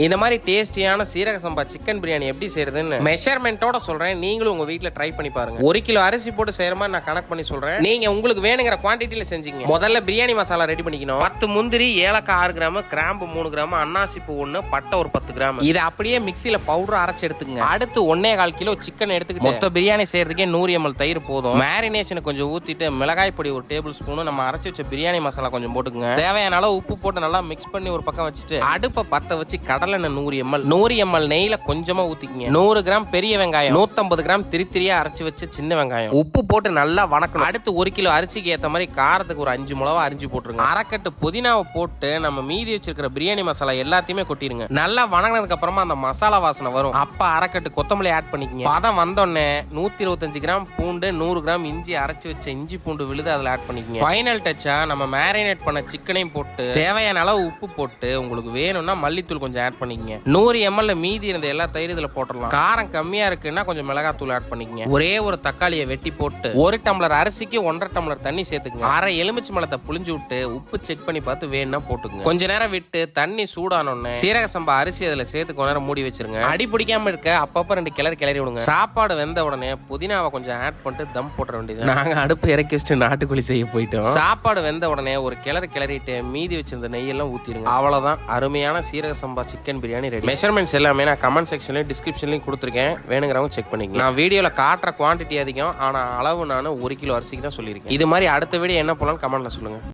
இந்த மாதிரி டேஸ்டியான சீரக சம்பா சிக்கன் பிரியாணி எப்படி செய்யறதுன்னு மெஷர்மெண்டோட சொல்றேன். நீங்களும் உங்க வீட்ல ட்ரை பண்ணி பாருங்க. 1 கிலோ அரிசி போட்டு செய்யற மாதிரி நான் கணக்கு பண்ணி சொல்றேன். நீங்க உங்களுக்கு வேணுங்கிற குவான்டிட்டியில செஞ்சீங்க. முதல்ல பிரியாணி மசாலா ரெடி பண்ணிக்கணும். 10 முந்திரி, ஏலக்காய் 6 கிராம், கிராம்பு 3 கிராம், அன்னாசி பூ 1, பட்டை ஒரு 10 கிராம். இதை அப்படியே மிக்சியில பவுடர் அரைச்சு எடுத்துக்கங்க. அடுத்து 1.25 கிலோ சிக்கன் எடுத்துக்கிட்டு மொத்த பிரியாணி செய்யறதுக்கே 100 ml தயிர் போதும். மேரினேஷன் கொஞ்சம் ஊத்திட்டு மிளகாய் பொடி 1 டேபிள் ஸ்பூன், நம்ம அரைச்சு வச்ச பிரியாணி மசாலா கொஞ்சம் போட்டுக்கங்க. தேவையான அளவு உப்பு போட்டு நல்லா மிக்ஸ் பண்ணி ஒரு பக்கம் வச்சுட்டு அடுப்பை பத்த வச்சு கடலெண்ணெய் 100 ml நெய்ல கொஞ்சமா ஊத்திக்கங்க. 100 கிராம் பெரிய வெங்காயம், 150 கிராம் திரித்திரியா அரைச்சு வச்ச சின்ன வெங்காயம், உப்பு போட்டு நல்லா வணக்கணும். அடுத்து 1 கிலோ அரிசிக்கு ஏத்த மாதிரி காரத்துக்கு ஒரு 5 மிளகா அரிஞ்சு போட்டுருங்க. அரைக்கட்டு புதினாவை போட்டு நம்ம மீதி வச்சிருக்கிற பிரியாணி மசாலா எல்லாத்தையுமே கொட்டிருங்க. நல்லா வணங்கினதுக்கு அப்புறமா அந்த மசாலா வாசனை வரும். அப்ப அரைக்கட்டு கொத்தமல்லி ஆட் பண்ணிக்கங்க. பதம் வந்தோடனே 125 கிராம் பூண்டு, 100 கிராம் இஞ்சி அரைச்சு வச்ச இஞ்சி பூண்டு விழுது அதுல ஆட் பண்ணிக்கங்க. ஃபைனல் டச்சா நம்ம மேரினேட் பண்ண சிக்கனையும் போட்டு தேவையான அளவு உப்பு போட்டு உங்களுக்கு வேணும்னா மல்லித்தூள் கொஞ்சம் ஆட் பண்ணிக்கங்க. 100 ml மீதி இருந்த எல்லா தயிர் இதுல போட்டுடலாம். காரம் கம்மியா இருக்குன்னா கொஞ்சம் மிளகாத்தூள் ஆட் பண்ணிக்கங்க. ஒரே ஒரு தக்காளியை வெட்டி போட்டு 1 டம்ளர் அரிசிக்கு 1.5 டம்ளர் தண்ணி சேர்த்துக்கங்க. அரை எலுமிச்சை பழத்தை புளிஞ்சு விட்டு உப்பு செக் பண்ணி பார்த்து வேணும்னா போட்டுக்கங்க. கொஞ்ச நேரம் விட்டு தண்ணி சூடானோன்னு சீரக சம்பா அரிசி அதுல சேர்த்து கொஞ்ச நேரம் மூடி வச்சிருங்க. அடி பிடிக்காம இருக்க அப்பப்ப 2 கிளறி விடுங்க. சாப்பாடு வெந்த உடனே புதினாவை கொஞ்சம் ஆட் பண்ணிட்டு தம் போட்டுற வேண்டியது. நாங்க அடுப்பு இறக்கி வச்சுட்டு நாட்டுக்கோழி செய்ய போயிட்டோம். சாப்பாடு வெந்த உடனே ஒரு கிளறிட்டு மீதி வச்சிருந்த நெய்யெல்லாம் ஊத்திருங்க. அவ்வளவுதான், அருமையான சீரக சம்பா சிக்கன் பிரியாணி ரெடி. மெஷர்மெண்ட்ஸ் எல்லாமே நான் கமெண்ட் செக்ஷன்லயும் டிஸ்கிரிப்ஷன்லயும் கொடுத்துருக்கேன். வேணுங்கிறவங்க செக் பண்ணிக்கலாம். நான் வீடியோல காட்டுற குவான்டிட்டி அதிகம், ஆனா அளவு நான் 1 கிலோ அரிசிக்கு தான் சொல்லியிருக்கேன். இது மாதிரி அடுத்த வீடியோ என்ன போலான்னு கமெண்ட்ல சொல்லுங்க.